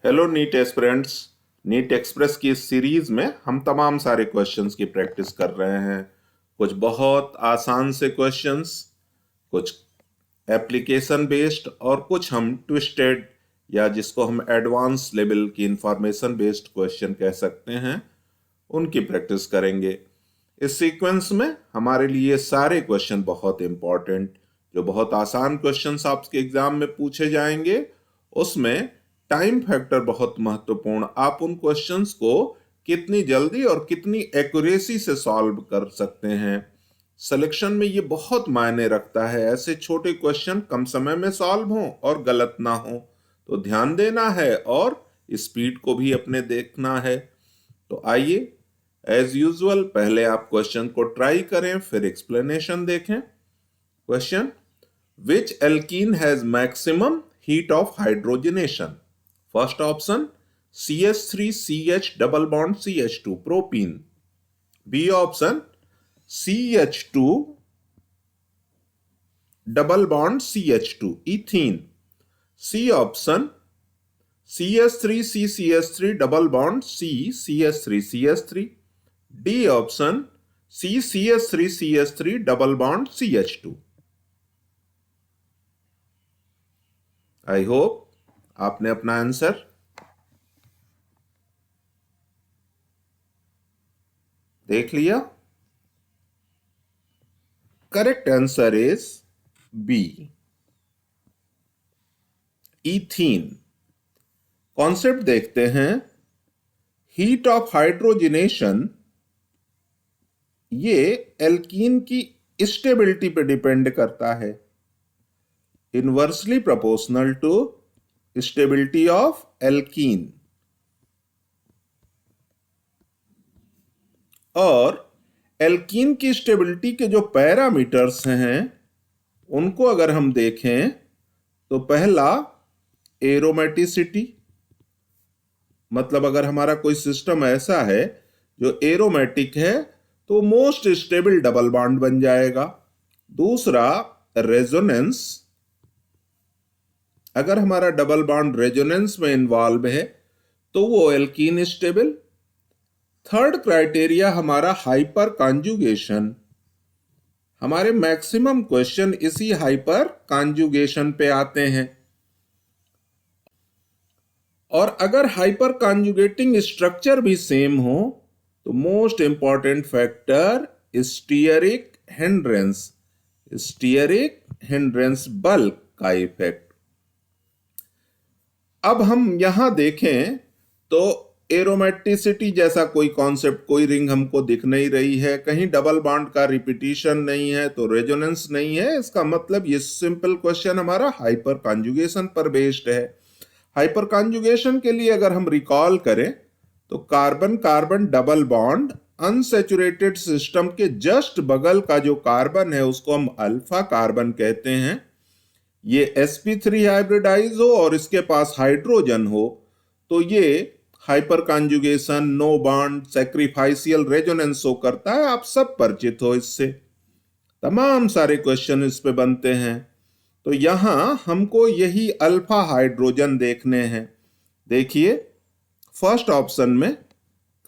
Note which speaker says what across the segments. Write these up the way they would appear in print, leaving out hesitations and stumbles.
Speaker 1: Hello NEET aspirants. NEET express की इस series में हम तमाम सारे क्वेश्चंस की प्रैक्टिस कर रहे हैं। कुछ बहुत आसान से क्वेश्चंस, कुछ एप्लीकेशन बेस्ड और कुछ हम ट्विस्टेड या जिसको हम एडवांस लेवल की इंफॉर्मेशन बेस्ड क्वेश्चन कह सकते हैं, उनकी प्रैक्टिस करेंगे। इस सीक्वेंस में हमारे लिए सारे क्वेश्चन बहुत इंपॉर्टेंट, जो बहुत आसान क्वेश्चंस आपके एग्जाम में पूछे जाएंगे, उसमें टाइम फैक्टर बहुत महत्वपूर्ण। आप उन क्वेश्चंस को कितनी जल्दी और कितनी एक्यूरेसी से सॉल्व कर सकते हैं, सिलेक्शन में ये बहुत मायने रखता है। ऐसे छोटे क्वेश्चन कम समय में सॉल्व हों और गलत ना हो, तो ध्यान देना है और स्पीड को भी अपने देखना है। तो आइए, एज यूजुअल पहले आप क्वेश्चन को ट्राई करें, फिर एक्सप्लेनेशन देखें। Question: which alkene has maximum heat of hydrogenation? First option CH3CH double bond CH2 propene. B option CH2 double bond CH2 ethene. C option CH3CCH3 double bond CH3CH3। D option CCH3CH3 double bond CH2। I hope आपने अपना answer देख लिया। Correct answer is B, ethene. Concept देखते हैं। Heat of hydrogenation ये alkene की stability पे depend करता है, inversely proportional to stability of alkene. और एल्कीन की स्टेबिलिटी के जो पैरामीटर्स हैं उनको अगर हम देखें तो पहला एरोमेटिसिटी, मतलब अगर हमारा कोई सिस्टम ऐसा है जो एरोमेटिक है तो मोस्ट स्टेबल डबल बॉन्ड बन जाएगा। दूसरा रेजोनेंस, अगर हमारा डबल बॉन्ड रेजोनेंस में इन्वॉल्व है तो वो एल्कीन स्टेबल। थर्ड क्राइटेरिया हमारा हाइपर कॉन्जुगेशन। हमारे मैक्सिमम क्वेश्चन इसी हाइपर कॉन्जुगेशन पे आते हैं। और अगर हाइपर कॉन्जुगेटिंग स्ट्रक्चर भी सेम हो तो most important factor stearic hindrance, stearic hindrance bulk का इफेक्ट। अब हम यहां देखें तो एरोमेटिसिटी जैसा कोई कॉन्सेप्ट, कोई रिंग हमको दिख नहीं रही है, कहीं डबल बॉन्ड का रिपीटिशन नहीं है, तो रेजोनेंस नहीं है। इसका मतलब ये सिंपल क्वेश्चन हमारा हाइपर कॉन्जुगेशन पर बेस्ड है। हाइपर कॉन्जुगेशन के लिए अगर हम रिकॉल करें तो carbon carbon double bond unsaturated system के जस्ट बगल का जो कार्बन है उसको हम अल्फा कार्बन कहते हैं। ये sp3 हाइब्रिडाइज हो और इसके पास हाइड्रोजन हो तो ये hyperconjugation, no bond, sacrificial resonance show करता है। आप सब परिचित हो इससे, तमाम सारे क्वेश्चन इस पे बनते हैं। तो यहां हमको यही अल्फा हाइड्रोजन देखने हैं। देखिए फर्स्ट ऑप्शन में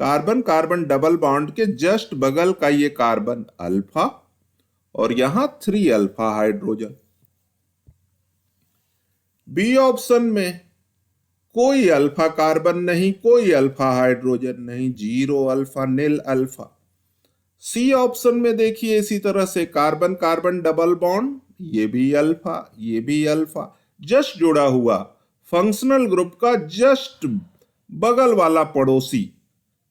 Speaker 1: कार्बन कार्बन डबल बॉन्ड के जस्ट बगल का ये कार्बन अल्फा और यहां 3 अल्फा हाइड्रोजन। बी ऑप्शन में कोई अल्फा कार्बन नहीं, कोई अल्फा हाइड्रोजन नहीं, 0 अल्फा, नील अल्फा। सी ऑप्शन में देखिए इसी तरह से कार्बन कार्बन डबल बॉन्ड, ये भी अल्फा, ये भी अल्फा, जस्ट जुड़ा हुआ फंक्शनल ग्रुप का जस्ट बगल वाला पड़ोसी।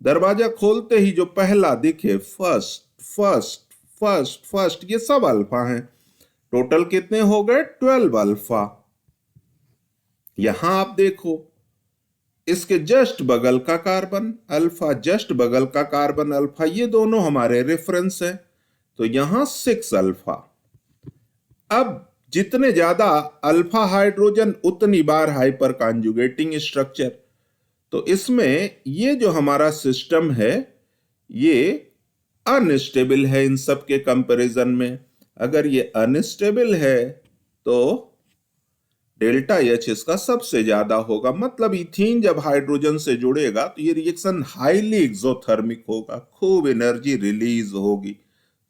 Speaker 1: दरवाजा खोलते ही जो पहला दिखे, फर्स्ट फर्स्ट फर्स्ट फर्स्ट, ये सब अल्फा हैं। टोटल कितने हो गए? 12 अल्फा। यहां आप देखो इसके जस्ट बगल का कार्बन अल्फा, जस्ट बगल का कार्बन अल्फा, ये दोनों हमारे रेफरेंस है, तो यहां 6 अल्फा। अब जितने ज्यादा अल्फा हाइड्रोजन उतनी बार हाइपर कॉन्जुगेटिंग स्ट्रक्चर। तो इसमें ये जो हमारा सिस्टम है ये अनस्टेबल है इन सब के कंपैरिजन में। अगर ये अनस्टेबल है तो डेल्टा एच इसका सबसे ज्यादा होगा, मतलब इथीन जब हाइड्रोजन से जुड़ेगा तो ये रिएक्शन हाईली एक्सोथर्मिक होगा, खूब एनर्जी रिलीज होगी।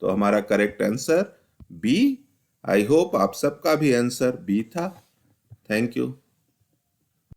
Speaker 1: तो हमारा correct answer B. I hope आप सबका भी आंसर बी था। Thank you.